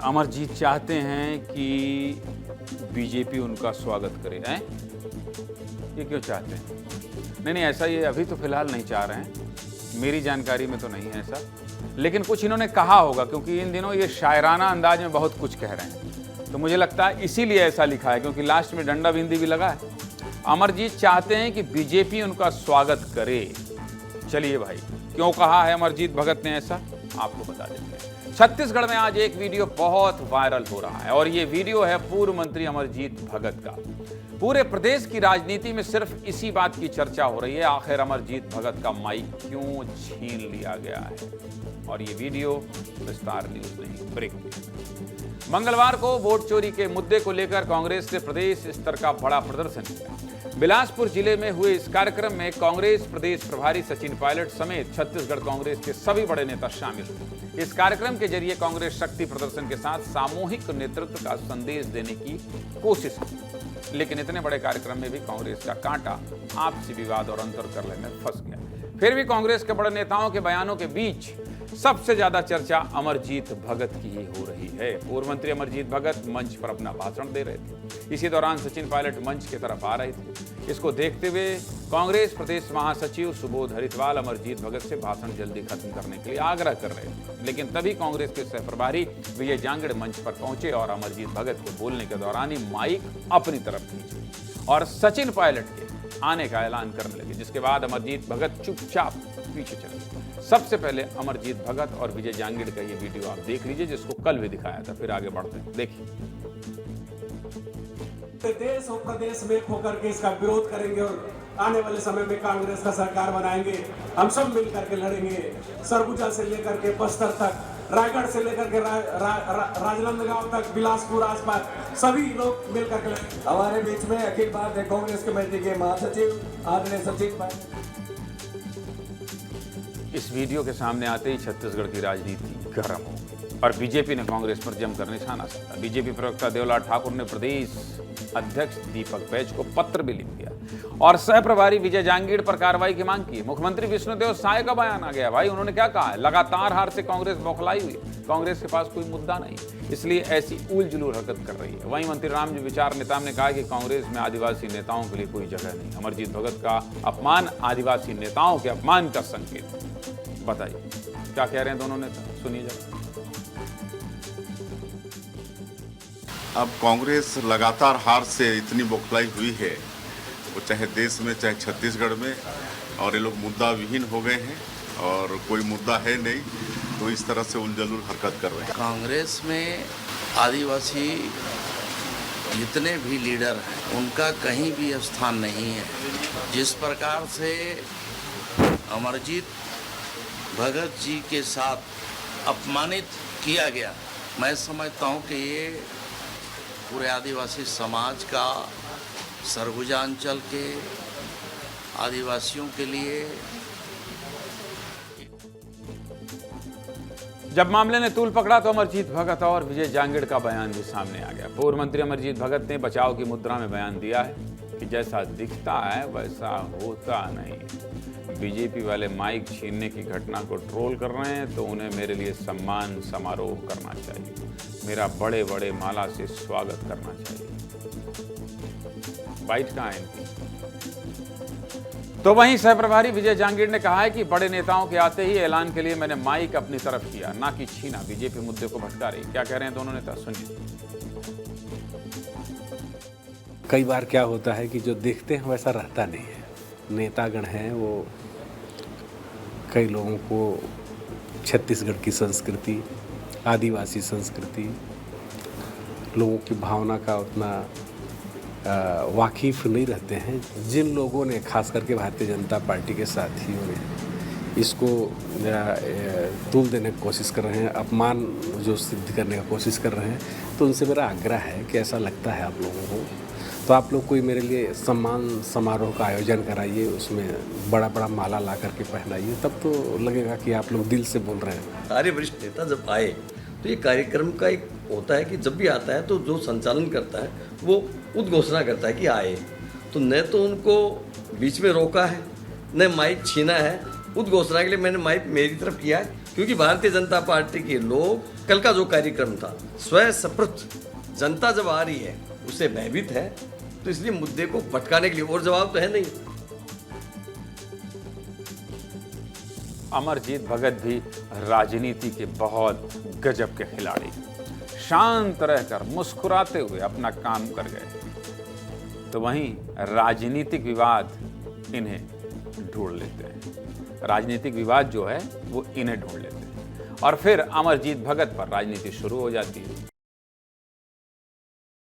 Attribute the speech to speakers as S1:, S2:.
S1: अमरजीत चाहते हैं कि बीजेपी उनका स्वागत करे, हैं? ये क्यों चाहते हैं? नहीं, ऐसा ये अभी तो फिलहाल नहीं चाह रहे हैं, मेरी जानकारी में तो नहीं है ऐसा, लेकिन कुछ इन्होंने कहा होगा क्योंकि इन दिनों ये शायराना अंदाज में बहुत कुछ कह रहे हैं, तो मुझे लगता है इसीलिए ऐसा लिखा है, क्योंकि लास्ट में डंडा बिंदी भी लगा है। अमरजीत चाहते हैं कि बीजेपी उनका स्वागत करे। चलिए भाई, क्यों कहा है अमरजीत भगत ने ऐसा, आपको बता देते हैं। छत्तीसगढ़ में आज एक वीडियो बहुत वायरल हो रहा है और ये वीडियो है पूर्व मंत्री अमरजीत भगत का। पूरे प्रदेश की राजनीति में सिर्फ इसी बात की चर्चा हो रही है, आखिर अमरजीत भगत का माइक क्यों छीन लिया गया है। और ये वीडियो विस्तार न्यूज ने ब्रेक किया। मंगलवार को वोट चोरी के मुद्दे को लेकर कांग्रेस ने प्रदेश स्तर का बड़ा प्रदर्शन किया। बिलासपुर जिले में हुए इस कार्यक्रम में कांग्रेस प्रदेश प्रभारी सचिन पायलट समेत छत्तीसगढ़ कांग्रेस के सभी बड़े नेता शामिल हुए। इस कार्यक्रम के जरिए कांग्रेस शक्ति प्रदर्शन के साथ सामूहिक नेतृत्व का संदेश देने की कोशिश की, लेकिन इतने बड़े कार्यक्रम में भी कांग्रेस का कांटा आपसी विवाद और अंतर्कलह में फंस गया। फिर भी कांग्रेस के बड़े नेताओं के बयानों के बीच सबसे ज्यादा चर्चा अमरजीत भगत की ही हो रही है। पूर्व मंत्री अमरजीत भगत मंच पर अपना भाषण दे रहे थे। इसी दौरान सचिन पायलट मंच की तरफ आ रहे थे। इसको देखते हुए कांग्रेस प्रदेश महासचिव सुबोध हरितवाल अमरजीत भगत से भाषण जल्दी खत्म करने के लिए आग्रह कर रहे थे, लेकिन तभी कांग्रेस के सह प्रभारी विजय जांगड़ मंच पर पहुंचे और अमरजीत भगत के बोलने के दौरान ही माइक अपनी तरफ खींचे और सचिन पायलट के आने का ऐलान करने लगे, जिसके बाद अमरजीत भगत चुपचाप पीछे चले। सबसे पहले अमरजीत भगत और विजय जांगड़ का ये वीडियो आप देख लीजिए, जिसको कल भी दिखाया था, फिर आगे बढ़ते हैं। देखिए।
S2: देश और प्रदेश में होकर के इसका विरोध करेंगे और आने वाले समय में कांग्रेस का सरकार बनाएंगे। हम सब मिल करके लड़ेंगे, सरगुजा से लेकर के बस्तर तक, रायगढ़ से लेकर के राजनांदगांव तक, बिलासपुर आसपास सभी लोग मिल करके लड़ेंगे।
S3: हमारे बीच में अखिल भारतीय कांग्रेस कमेटी के महासचिव आदरणीय सचिन पायलट।
S1: इस वीडियो के सामने आते ही छत्तीसगढ़ की राजनीति गर्म हो गई और बीजेपी ने कांग्रेस पर जमकर निशाना साधा। बीजेपी प्रवक्ता देवलाल ठाकुर ने प्रदेश अध्यक्ष दीपक बैज को पत्र भी लिख दिया और सह प्रभारी विजय जांगड़ पर कार्रवाई की मांग की। मुख्यमंत्री विष्णुदेव साय का बयान आ गया। भाई, उन्होंने क्या कहा है? लगातार हार से कांग्रेस बौखलाई हुई, कांग्रेस के पास कोई मुद्दा नहीं, इसलिए ऐसी उल जुलूल हरकत कर रही है। वहीं मंत्री रामजी विचार नेताम ने कहा कि कांग्रेस में आदिवासी नेताओं के लिए कोई जगह नहीं। अमरजीत भगत का अपमान आदिवासी नेताओं के अपमान का संकेत। बताइए क्या कह रहे हैं दोनों नेता, सुनिए जरा।
S4: अब कांग्रेस लगातार हार से इतनी बौखलाई हुई है, वो चाहे देश में चाहे छत्तीसगढ़ में, और ये लोग मुद्दा विहीन हो गए हैं और कोई मुद्दा है नहीं, तो इस तरह से उलझुल हरकत कर रहे हैं।
S5: कांग्रेस में आदिवासी जितने भी लीडर हैं उनका कहीं भी स्थान नहीं है। जिस प्रकार से अमरजीत भगत जी के साथ अपमानित किया गया, मैं समझता हूं कि ये पूरे आदिवासी समाज का, सरगुजा अंचल के आदिवासियों के लिए।
S1: जब मामले ने तूल पकड़ा तो अमरजीत भगत और विजय जांगड़ का बयान भी सामने आ गया। पूर्व मंत्री अमरजीत भगत ने बचाव की मुद्रा में बयान दिया है कि जैसा दिखता है वैसा होता नहीं। बीजेपी वाले माइक छीनने की घटना को ट्रोल कर रहे हैं तो उन्हें मेरे लिए सम्मान समारोह करना चाहिए, मेरा बड़े बड़े माला से स्वागत करना चाहिए। बाइट कहाँ है इनकी? तो वहीं सह प्रभारी विजय जांगड़ ने कहा है कि बड़े नेताओं के आते ही ऐलान के लिए मैंने माइक अपनी तरफ किया, ना कि छीना। बीजेपी मुद्दे को भटका रही। क्या कह रहे हैं दोनों नेता, सुनिए।
S6: कई बार क्या होता है कि जो देखते हैं वैसा रहता नहीं है। नेतागण हैं वो कई लोगों को छत्तीसगढ़ की संस्कृति, आदिवासी संस्कृति, लोगों की भावना का उतना वाकिफ नहीं रहते हैं। जिन लोगों ने, खास करके भारतीय जनता पार्टी के साथियों ने इसको तूल देने की कोशिश कर रहे हैं, अपमान जो सिद्ध करने का कोशिश कर रहे हैं, तो उनसे मेरा आग्रह है कि ऐसा लगता है आप लोगों को तो आप लोग कोई मेरे लिए सम्मान समारोह का आयोजन कराइए, उसमें बड़ा बड़ा माला ला करके पहनाइए, तब तो लगेगा कि आप लोग दिल से बोल रहे हैं।
S3: सारे वरिष्ठ नेता जब आए तो ये कार्यक्रम का एक होता है कि जब भी आता है तो जो संचालन करता है वो उद्घोषणा करता है कि आए, तो न तो उनको बीच में रोका है न माइक छीना है। उद्घोषणा के लिए मैंने माइक मेरी तरफ किया है, क्योंकि भारतीय जनता पार्टी के लोग कल का जो कार्यक्रम था स्वयं स्फूर्त जनता जब आ रही है उसे भयभीत है, तो इसलिए मुद्दे को भटकाने के लिए और जवाब तो है नहीं।
S1: अमरजीत भगत भी राजनीति के बहुत गजब के खिलाड़ी, शांत रहकर मुस्कुराते हुए अपना काम कर गए, तो वहीं राजनीतिक विवाद इन्हें ढूंढ लेते हैं। राजनीतिक विवाद जो है वो इन्हें ढूंढ लेते हैं और फिर अमरजीत भगत पर राजनीति शुरू हो जाती है।